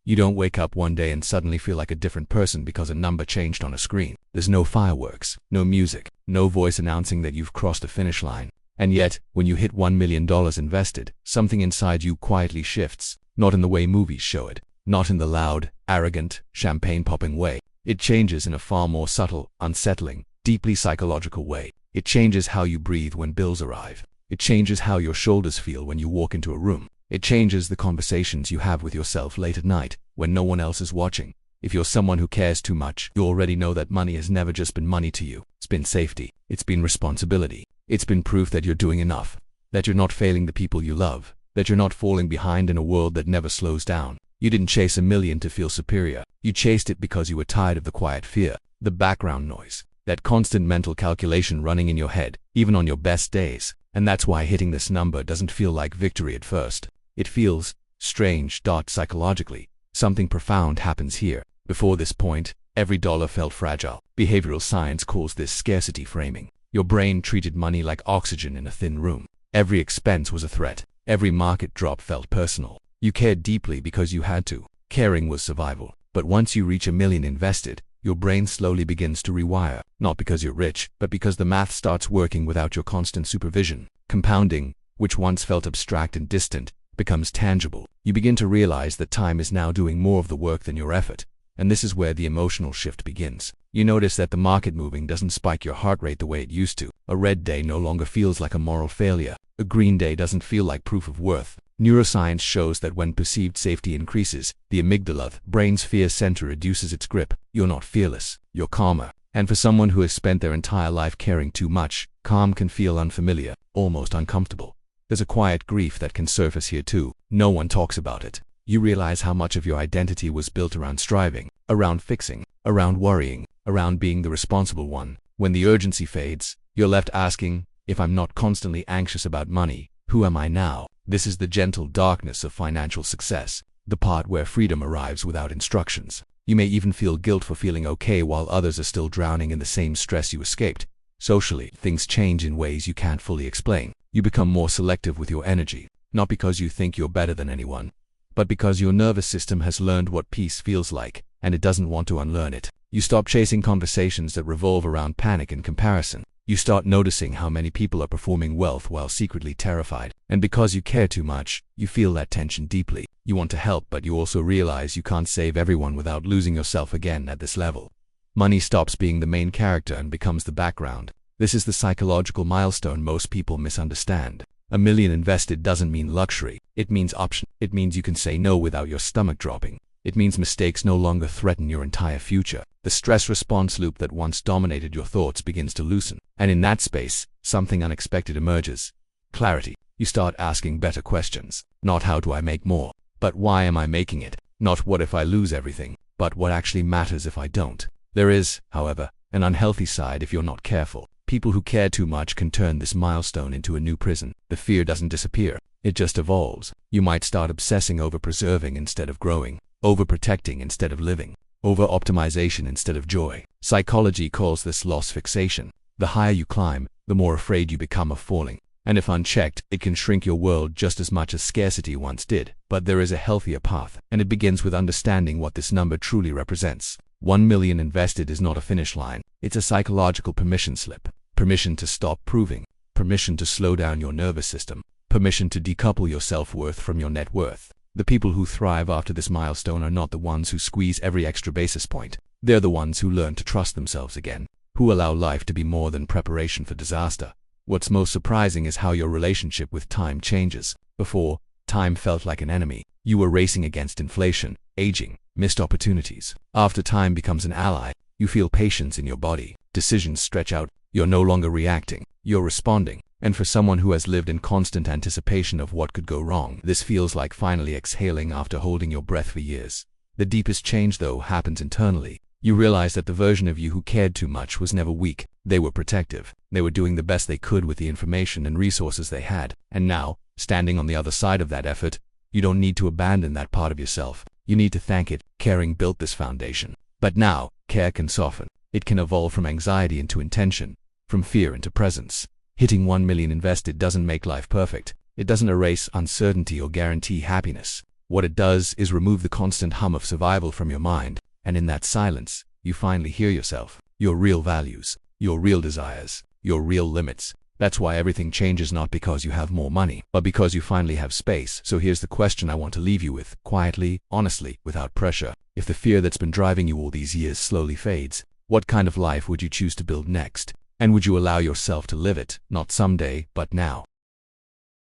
You don't wake up one day and suddenly feel like a different person because a number changed on a screen. There's no fireworks, no music, no voice announcing that you've crossed a finish line. And yet, when you hit $1 million invested, something inside you quietly shifts, not in the way movies show it, not in the loud, arrogant, champagne-popping way. It changes in a far more subtle, unsettling, deeply psychological way. It changes how you breathe when bills arrive. It changes how your shoulders feel when you walk into a room. It changes the conversations you have with yourself late at night, when no one else is watching. If you're someone who cares too much, you already know that money has never just been money to you. It's been safety. It's been responsibility. It's been proof that you're doing enough, that you're not failing the people you love, that you're not falling behind in a world that never slows down. You didn't chase $1 million to feel superior. You chased it because you were tired of the quiet fear, the background noise, that constant mental calculation running in your head, even on your best days. And that's why hitting this number doesn't feel like victory at first. It feels strange. Psychologically, something profound happens here. Before this point, every dollar felt fragile. Behavioral science calls this scarcity framing. Your brain treated money like oxygen in a thin room. Every expense was a threat. Every market drop felt personal. You cared deeply because you had to. Caring was survival. But once you reach $1 million invested, your brain slowly begins to rewire. Not because you're rich, but because the math starts working without your constant supervision. Compounding, which once felt abstract and distant, becomes tangible. You begin to realize that time is now doing more of the work than your effort. And this is where the emotional shift begins. You notice that the market moving doesn't spike your heart rate the way it used to. A red day no longer feels like a moral failure. A green day doesn't feel like proof of worth. Neuroscience shows that when perceived safety increases, the amygdala, brain's fear center, reduces its grip. You're not fearless. You're calmer. And for someone who has spent their entire life caring too much, calm can feel unfamiliar, almost uncomfortable. There's a quiet grief that can surface here too. No one talks about it. You realize how much of your identity was built around striving, around fixing, around worrying, around being the responsible one. When the urgency fades, you're left asking, if I'm not constantly anxious about money, who am I now? This is the gentle darkness of financial success, the part where freedom arrives without instructions. You may even feel guilt for feeling okay while others are still drowning in the same stress you escaped. Socially, things change in ways you can't fully explain. You become more selective with your energy, not because you think you're better than anyone, but because your nervous system has learned what peace feels like, and it doesn't want to unlearn it. You stop chasing conversations that revolve around panic and comparison. You start noticing how many people are performing wealth while secretly terrified. And because you care too much, you feel that tension deeply. You want to help, but you also realize you can't save everyone without losing yourself again at this level. Money stops being the main character and becomes the background. This is the psychological milestone most people misunderstand. $1 million invested doesn't mean luxury. It means option. It means you can say no without your stomach dropping. It means mistakes no longer threaten your entire future. The stress response loop that once dominated your thoughts begins to loosen. And in that space, something unexpected emerges. Clarity. You start asking better questions. Not how do I make more, but why am I making it? Not what if I lose everything, but what actually matters if I don't. There is, however, an unhealthy side if you're not careful. People who care too much can turn this milestone into a new prison. The fear doesn't disappear. It just evolves. You might start obsessing over preserving instead of growing, overprotecting instead of living, over-optimization instead of joy. Psychology calls this loss fixation. The higher you climb, the more afraid you become of falling. And if unchecked, it can shrink your world just as much as scarcity once did. But there is a healthier path, and it begins with understanding what this number truly represents. $1 million invested is not a finish line. It's a psychological permission slip. Permission to stop proving. Permission to slow down your nervous system. Permission to decouple your self-worth from your net worth. The people who thrive after this milestone are not the ones who squeeze every extra basis point. They're the ones who learn to trust themselves again, who allow life to be more than preparation for disaster. What's most surprising is how your relationship with time changes. Before, time felt like an enemy. You were racing against inflation, aging, missed opportunities. After time becomes an ally, you feel patience in your body. Decisions stretch out. You're no longer reacting. You're responding. And for someone who has lived in constant anticipation of what could go wrong, this feels like finally exhaling after holding your breath for years. The deepest change, though, happens internally. You realize that the version of you who cared too much was never weak. They were protective. They were doing the best they could with the information and resources they had. And now, standing on the other side of that effort, you don't need to abandon that part of yourself. You need to thank it. Caring built this foundation. But now, care can soften. It can evolve from anxiety into intention, from fear into presence. Hitting $1 million invested doesn't make life perfect. It doesn't erase uncertainty or guarantee happiness. What it does is remove the constant hum of survival from your mind, and in that silence, you finally hear yourself, your real values, your real desires, your real limits. That's why everything changes, not because you have more money, but because you finally have space. So here's the question I want to leave you with, quietly, honestly, without pressure. If the fear that's been driving you all these years slowly fades, what kind of life would you choose to build next? And would you allow yourself to live it, not someday, but now?